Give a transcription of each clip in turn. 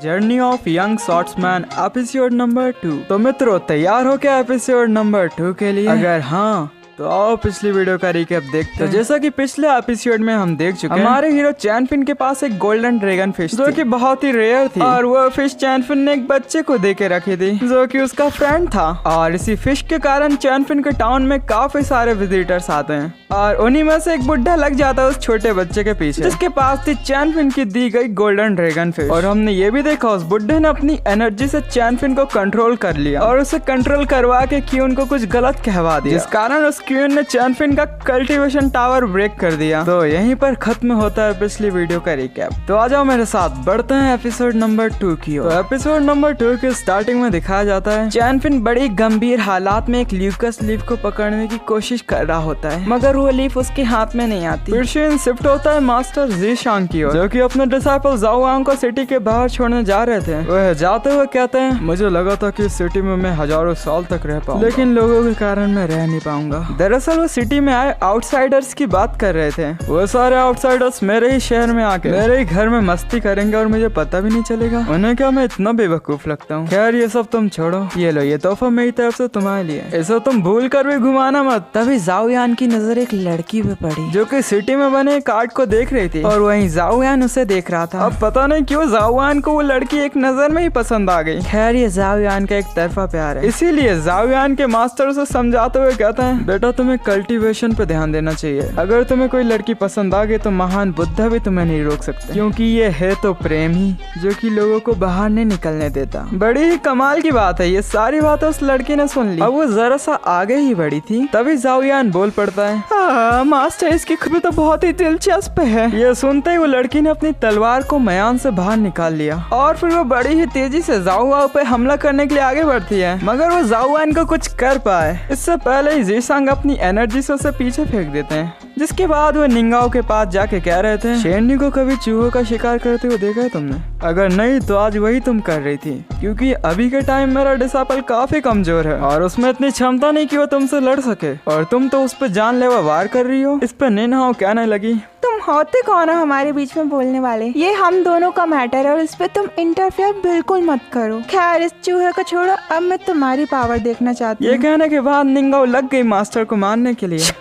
Journey of young sportsman episode number 2। तो मित्रों तैयार हो क्या एपिसोड नंबर 2 के लिए? अगर हाँ तो आओ पिछली वीडियो का रिकैप देखते हैं। तो जैसा कि पिछले एपिसोड में हम देख चुके हैं, हमारे हीरो चैनफिन के पास एक गोल्डन ड्रैगन फिश जो कि बहुत ही रेयर थी और वो फिश चैनफिन ने एक बच्चे को दे के रखी थी जो कि उसका फ्रेंड था। और इसी फिश के कारण चैनफिन के टाउन में काफी सारे विजिटर्स आते हैं और उन्हीं में से एक बुढ़ा लग जाता है उस छोटे बच्चे के पीछे जिसके पास थी चैनफिन की दी गई गोल्डन ड्रैगन फिश। और हमने ये भी देखा उस बुढ़े ने अपनी एनर्जी से चैनफिन को कंट्रोल कर लिया और उसे कंट्रोल करवा के क्यून को कुछ गलत कहवा दिया, जिस कारण उस क्यून ने चैनफिन का कल्टीवेशन टावर ब्रेक कर दिया। तो यहीं पर खत्म होता है पिछली वीडियो का रिकैप। तो आ जाओ मेरे साथ बढ़ते हैं एपिसोड नंबर 2 की ओर। तो एपिसोड नंबर 2 के स्टार्टिंग में दिखाया जाता है चैनफिन बड़ी गंभीर हालात में एक ल्यूकस लीफ को पकड़ने की कोशिश कर रहा होता है मगर वो लीफ उसके हाथ में नहीं आती। फिर सीन शिफ्ट होता है मास्टर ज़ीशांग की ओर जो कि अपने डिसाइपल जाओ वांग को सिटी के बाहर छोड़ने जा रहे थे। वह जाते हुए कहते हैं मुझे लगा था कि सिटी में मैं हजारों साल तक रह पाऊंगा लेकिन लोगों के कारण मैं रह नहीं पाऊंगा। दरअसल वो सिटी में आए आउटसाइडर्स की बात कर रहे थे। वो सारे आउटसाइडर्स मेरे ही शहर में आके मेरे ही घर में मस्ती करेंगे और मुझे पता भी नहीं चलेगा। उन्हें क्या मैं इतना बेवकूफ लगता हूँ? खैर ये सब तुम छोड़ो, ये लो ये तोहफा मेरी तरफ से तुम्हारे लिए, ऐसा तुम भूल कर भी घुमाना मत। तभी जाओयान की नजर एक लड़की पे पड़ी जो कि सिटी में बने कार्ड को देख रही थी और वहीं जाओयान उसे देख रहा था। अब पता नहीं क्यों जाओयान को वो लड़की एक नजर में ही पसंद आ गई। खैर ये जाओयान का एक तरफा प्यार है, इसीलिए जाओयान के मास्टर उसे समझाते हुए कहता है बेटा तुम्हें कल्टीवेशन पे ध्यान देना चाहिए। अगर तुम्हें कोई लड़की पसंद आ गई तो महान बुद्धा भी तुम्हें नहीं रोक सकते क्योंकि ये है तो प्रेम ही जो कि लोगों को बाहर नहीं निकलने देता। बड़ी ही कमाल की बात है। ये सारी बातें उस लड़की ने सुन ली। अब वो जरा सा आगे ही बढ़ी थी तभी जाओयान बोल पड़ता है मास्टर इसकी खुबी तो बहुत ही दिलचस्प है। ये सुनते ही वो लड़की ने अपनी तलवार को मयान से बाहर निकाल लिया और फिर वो बड़ी ही तेजी से जाओयान पे हमला करने के लिए आगे बढ़ती है मगर वो जाओयान को कुछ कर पाए इससे पहले ही ज़ीशांग अपनी एनर्जी से उसे पीछे फेंक देते हैं। जिसके बाद वो निंगाओ के पास जाके कह रहे थे शेरनी को कभी चूहों का शिकार करते हुए देखा है तुमने? अगर नहीं तो आज वही तुम कर रही थी क्योंकि अभी के टाइम मेरा डिसाइपल काफी कमजोर है और उसमें इतनी क्षमता नहीं कि वो तुमसे लड़ सके और तुम तो उस पर जानलेवा वार कर रही हो। इस पर निन्हाओ कहने लगी तुम होते कौन हो हमारे बीच में बोलने वाले? ये हम दोनों का मैटर है और इस पे तुम इंटरफेयर बिल्कुल मत करो। खैर इस चूहे को छोड़ो, अब मैं तुम्हारी पावर देखना चाहती हूँ। ये कहने के बाद निंगाओ लग गई मास्टर को मारने के लिए।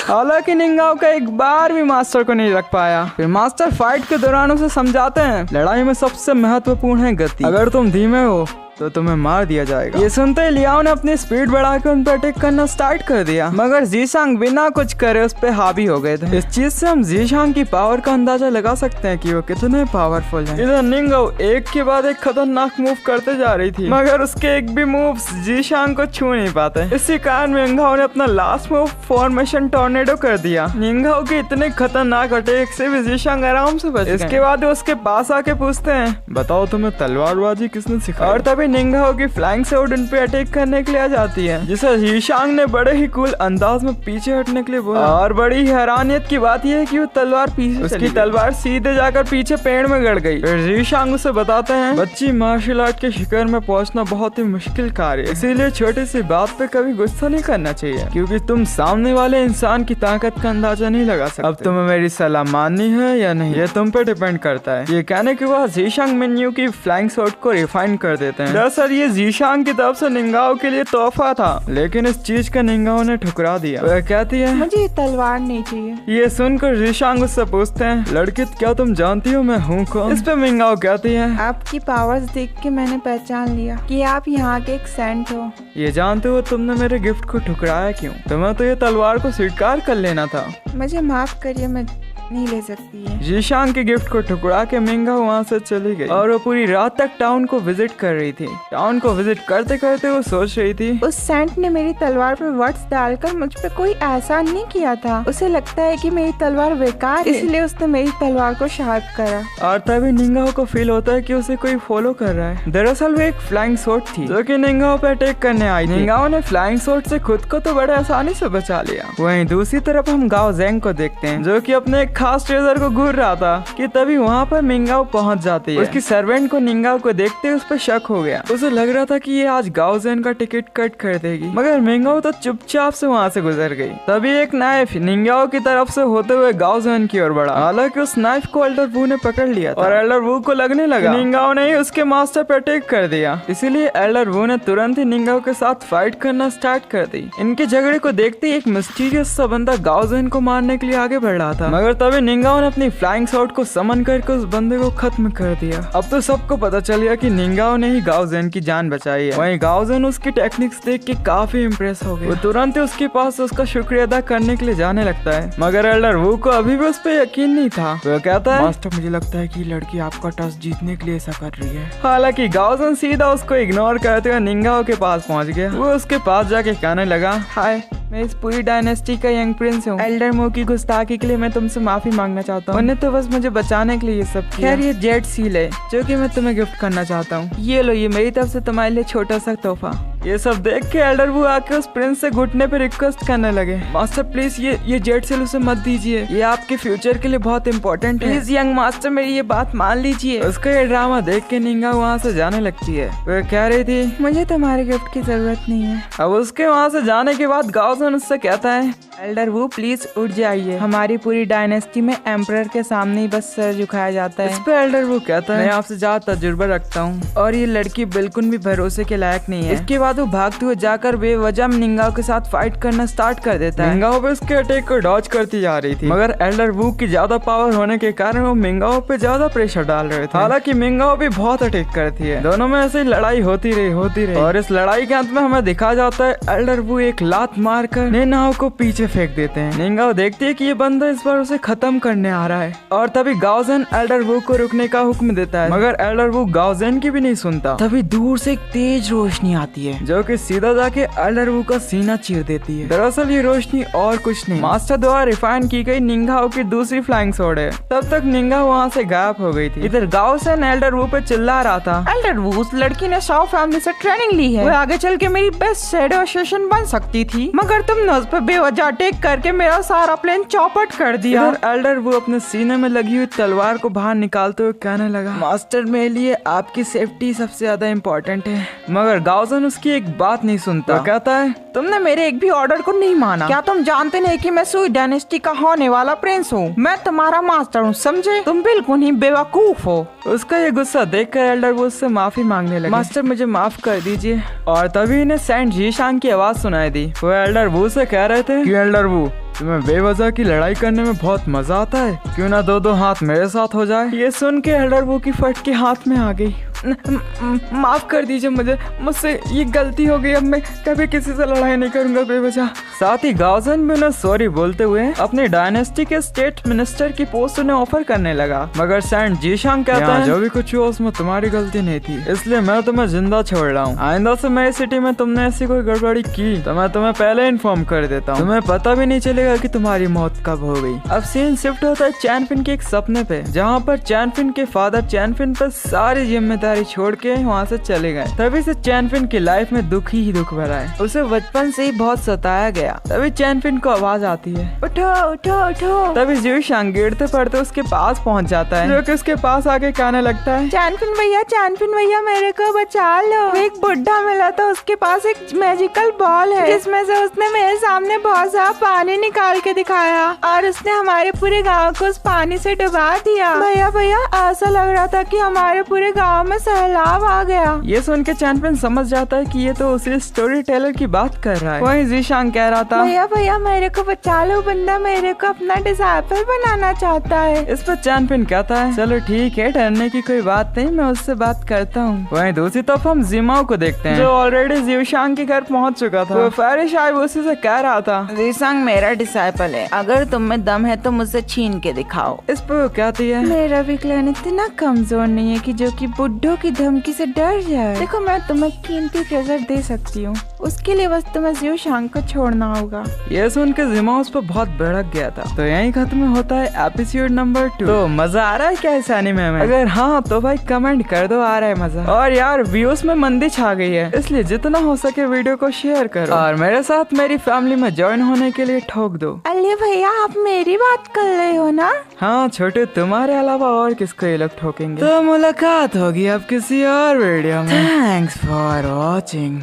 हालांकि निंगाओ का एक बार भी मास्टर को नहीं रख पाया। फिर मास्टर फाइट के दौरान उसे समझाते हैं लड़ाई में सबसे महत्वपूर्ण है गति, अगर तुम धीमे हो तो तुम्हें मार दिया जाएगा। ये सुनते ही लियाओ ने अपनी स्पीड बढ़ाकर उन पर अटैक करना स्टार्ट कर दिया मगर ज़ीशांग बिना कुछ करे उस पे हावी हो गए थे। इस चीज से हम ज़ीशांग की पावर का अंदाजा लगा सकते हैं कि वो कितने पावरफुल हैं। इधर निंगाओ एक के बाद एक खतरनाक मूव करते जा रही थी मगर उसके एक भी मूव ज़ीशांग को छू नहीं पाते। इसी कारण निंगाओ ने अपना लास्ट मूव फॉर्मेशन टॉर्नेडो कर दिया। निंगाओ के इतने खतरनाक अटैक से भी ज़ीशांग आराम से बच गए। इसके बाद उसके पास आके पूछते हैं बताओ तुम्हें तलवारबाजी किसने सिखाई? और तभी निंगाओ की फ्लाइंग स्वॉर्ड उन पे अटैक करने के लिए आ जाती है जिसे ज़ीशांग ने बड़े ही कूल अंदाज में पीछे हटने के लिए बोला। और बड़ी ही हैरानियत की बात यह है कि वो तलवार पीछे उसकी तलवार सीधे जाकर पीछे पेड़ में गड़ गई। फिर ज़ीशांग उसे बताते हैं बच्ची मार्शल आर्ट के शिखर में पहुंचना बहुत ही मुश्किल कार्य है, इसीलिए छोटी सी बात पे कभी गुस्सा नहीं करना चाहिए क्योंकि तुम सामने वाले इंसान की ताकत का अंदाजा नहीं लगा सकते। अब तुम्हें मेरी सलाह माननी है या नहीं ये तुम पे डिपेंड करता है। ये कहने के बाद ज़ीशांग मिन्यू की फ्लाइंग स्वॉर्ड को रिफाइन कर देते हैं। दरअसल ये ज़ीशांग की तरफ से निंगाओ के लिए तोहफा था लेकिन इस चीज का निंगाओ ने ठुकरा दिया। वह कहती है मुझे तलवार नहीं चाहिए। ये सुनकर ज़ीशांग उससे पूछते हैं लड़की क्या तुम जानती हो मैं हूँ कौन? इस पे निंगाओ कहती है आपकी पावर्स देख के मैंने पहचान लिया कि आप यहाँ के एक सेंट हो। ये जानते हो तुमने मेरे गिफ्ट को ठुकराया क्यों? तुम्हें तो ये तलवार को स्वीकार कर लेना था। मुझे माफ करिए मैं नहीं ले सकती है। ज़ीशांग के गिफ्ट को ठुकरा के मिंगा वहाँ से चली गई और वो पूरी रात तक टाउन को विजिट कर रही थी। टाउन को विजिट करते करते वो सोच रही थी उस सेंट ने मेरी तलवार पर वर्ड्स डालकर मुझ पे कोई एहसान नहीं किया था। उसे लगता है कि मेरी तलवार बेकार है इसलिए उसने मेरी तलवार को शार्प करा। और तभी निंगाओ को फील होता है कि उसे कोई फॉलो कर रहा है। दरअसल वो एक फ्लाइंग स्वॉर्ड थी जो कि निंगाओ पे अटैक करने आई थी। निंगाओ ने फ्लाइंग स्वॉर्ड से खुद को तो बड़े आसानी से बचा लिया। वहीं दूसरी तरफ हम गाओ जेंग को देखते हैं जो कि अपने खास ट्रेजर को घूर रहा था कि तभी वहाँ पर मिंगाओ पहुँच जाती है। उसकी सर्वेंट को निंगाओ को देखते उस पर शक हो गया। उसे लग रहा था कि ये आज गाओजेन का टिकट कट कर देगी, मगर मिंगाओ तो चुपचाप से वहाँ से गुजर गई। तभी एक नाइफ निंगाओ की तरफ से होते हुए गाओजेन की ओर बढ़ा। हालांकि उस नाइफ को एल्डर वू ने पकड़ लिया था और एल्डर वू को लगने लगा निंगाओ ने ही उसके मास्टर पर अटैक कर दिया। इसीलिए एल्डर वू ने तुरंत ही निंगाओ के साथ फाइट करना स्टार्ट कर दी। इनके झगड़े को देखते ही एक मिस्टीरियस सा बंदा गाओजेन को मारने के लिए आगे बढ़ रहा था, मगर तभी निंगाओ ने अपनी फ्लाइंग शॉट को समन करके उस बंदे को खत्म कर दिया। अब तो सबको पता चल गया कि निंगाओ ने ही गाओजेन की जान बचाई है। वहीं गाओजेन उसकी टेक्निक्स देख के काफी इम्प्रेस हो गया। वो तुरंत ही उसके पास उसका शुक्रिया अदा करने के लिए जाने लगता है, मगर एल्डर वू को अभी भी उस पर यकीन नहीं था। वो कहता है, मास्टर मुझे लगता है कि लड़की आपका टॉस जीतने के लिए ऐसा कर रही है। हालांकि गाओजेन सीधा उसको इग्नोर करते हुए निंगाओ के पास पहुंच गया। वो उसके पास जाके कहने लगा, हाय, मैं इस पूरी डायनेस्टी का यंग प्रिंस हूँ। एल्डर मू की गुस्ताखी के लिए मैं तुमसे माफी मांगना चाहता हूँ। उन्हें तो बस मुझे बचाने के लिए ये सब किया। खैर ये जेट सील है जो कि मैं तुम्हें गिफ्ट करना चाहता हूँ। ये लो, ये मेरी तरफ से तुम्हारे लिए छोटा सा तोहफा। ये सब देख के एल्डर वू आके उस प्रिंस से घुटने पे रिक्वेस्ट करने लगे, मास्टर प्लीज ये जेट सेल उसे मत दीजिए, ये आपके फ्यूचर के लिए बहुत इंपॉर्टेंट है। प्लीज यंग मास्टर मेरी ये बात मान लीजिए। उसका ये ड्रामा देख के निंगा वहाँ से जाने लगती है। वो कह रही थी, मुझे तुम्हारे गिफ्ट की जरूरत नहीं है। अब उसके वहाँ से जाने के बाद गाओजेन उससे कहता है, एल्डर वू प्लीज उठ जाइए। हमारी पूरी डायनेस्टी में एम्परर के सामने ही बस सर झुकाया जाता है। इस पे एल्डर वू कहता है, मैं आपसे ज्यादा तजुर्बा रखता हूँ और ये लड़की बिल्कुल भी भरोसे के लायक नहीं है। इसके बाद वो भागते हुए जाकर बेवजह निंगाओ के साथ फाइट करना स्टार्ट कर देता है। निंगाओ पे उसके अटैक को डॉज करती जा रही थी, मगर एल्डर वू की ज्यादा पावर होने के कारण वो मिंगाओ पे ज्यादा प्रेशर डाल रहे थे। हालांकि मिंगाओ भी बहुत अटैक करती है। दोनों में ऐसे ही लड़ाई होती रही और इस लड़ाई के अंत में हमें दिखा जाता है एल्डर वू एक लात मारकर निंगाओ को पीछे फेंक देते हैं। निंगाओ देखती है कि ये बंदा इस बार उसे खत्म करने आ रहा है और तभी गाओजेन एल्डर वू को रुकने का हुक्म देता है, मगर एल्डर वू गाओजेन की भी नहीं सुनता। तभी दूर से एक तेज रोशनी आती है जो कि सीधा जाके एल्डर वू का सीना चीर देती है। दरअसल ये रोशनी और कुछ नहीं, मास्टर द्वारा रिफाइन की गई निंगाओ की दूसरी फ्लाइंग स्वॉर्ड है। तब तक निंगाओ वहाँ से गायब हो गई थी। इधर गाओजेन एल्डर वू पे चिल्ला रहा था, एल्डर वू उस लड़की ने शाओ फैमिली से ट्रेनिंग ली है, वो आगे चल के मेरी बेस्ट शैडो एसोसिएशन बन सकती थी, मगर तुमने उस पर बेवजह अटैक करके मेरा सारा प्लान चौपट कर दिया। एल्डर वो अपने सीने में लगी हुई तलवार को बाहर निकालते हुए कहने लगा, मास्टर मेरे लिए आपकी सेफ्टी सबसे ज्यादा इम्पोर्टेंट है। मगर गाओजेन उसकी एक बात नहीं सुनता। तो कहता है, तुमने मेरे एक भी ऑर्डर को नहीं माना। क्या तुम जानते नहीं कि मैं सुई डायनेस्टी का होने वाला प्रिंस हूँ? मैं तुम्हारा मास्टर हूँ, समझे? तुम बिल्कुल ही बेवकूफ हो। उसका ये गुस्सा देखकर एल्डर वो उससे माफी मांगने लगे, मास्टर मुझे माफ कर दीजिए। और तभी इन्हें सेंट जीशांग की आवाज सुनाई दी। वो एल्डर वू से कह रहे थे कि एल्डर वू, तुम्हें बेवजह की लड़ाई करने में बहुत मजा आता है, क्यों ना दो हाथ मेरे साथ हो जाए। ये सुन के एल्डर वू की फट के हाथ में आ गई। माफ कर दीजिए मुझसे ये गलती हो गई। अब मैं कभी किसी से लड़ाई नहीं करूंगा बेवजह। साथ ही गाओजेन भी उन्हें सॉरी बोलते हुए अपनी डायनेस्टी के स्टेट मिनिस्टर की पोस्ट उन्हें ऑफर करने लगा, मगर सेंट जीशांग कहता है, जो भी कुछ हुआ उसमें तुम्हारी गलती नहीं थी, इसलिए मैं तुम्हें जिंदा छोड़ रहा हूँ। आइंदा से मेरी सिटी में तुमने ऐसी कोई गड़बड़ी की तो मैं तुम्हें पहले इन्फॉर्म कर देता हूँ, तुम्हें पता भी नहीं चलेगा कि तुम्हारी मौत कब हो गई। अब सीन शिफ्ट होता है चैनफिन के एक सपने पे, जहाँ पर चैनफिन के फादर चैनफिन पर सारी जिम्मेदारी छोड़ के वहाँ से चले गए। तभी से चैनफिन की लाइफ में दुख ही दुख भरा है। उसे बचपन से ही बहुत सताया गया। तभी चैनफिन को आवाज आती है, उठो उठो उठो। तभी जीशांग गिरते पड़ते उसके पास पहुँच जाता है, जो कि उसके पास आके कहने लगता है, चैनफिन भैया मेरे को बचा लो। एक बुढ़ा मिला था, उसके पास एक मैजिकल बॉल है जिसमें से उसने मेरे सामने बहुत सारा पानी निकाल के दिखाया और उसने हमारे पूरे गाँव को उस पानी से डुबा दिया। भैया ऐसा लग रहा था कि हमारे पूरे गाँव में सैलाब आ गया। ये सुन के चैनफिन समझ जाता है कि ये तो उसी स्टोरी टेलर की बात कर रहा है। वहीं जीशांग कह रहा था, भैया मेरे को बचा लो, बंदा मेरे को अपना डिसाइपल बनाना चाहता है। इस पर चैनफिन कहता है, चलो ठीक है, डरने की कोई बात नहीं, मैं उससे बात करता हूँ। वहीं दूसरी तरफ हम जिमाओ को देखते हैं, जो ऑलरेडी जीशांग के घर पहुँच चुका था। वो फैरिश आई उसी से कह रहा था, जीशांग मेरा डिसाइपल है, अगर तुम में दम है तो मुझसे छीन के दिखाओ। इस पर वो कहती है, मेरा विकलन इतना कमजोर नहीं है कि जो कि बुड्ढों की धमकी से डर जाए। देखो मैं तुम्हें कीमती ट्रेजर दे सकती हूँ, उसके लिए बस तुम्हें जीशांग को छोड़ना होगा। ये सुन के जिमा उस पर बहुत भड़क गया था। तो यही खत्म होता है एपिसोड नंबर 2। तो मजा आ रहा है क्या इस एनीमे में? अगर हाँ तो भाई कमेंट कर दो, आ रहा है मजा। और यार व्यूज में मंदी छा गई है, इसलिए जितना हो सके वीडियो को शेयर करो और मेरे साथ मेरी फैमिली में ज्वाइन होने के लिए ठोक ठोक दो। अरे भैया आप मेरी बात कर रहे हो ना? हाँ छोटे, तुम्हारे अलावा और किसको ये लोग ठोकेंगे। तो मुलाकात होगी अब किसी और वीडियो में। Thanks for watching.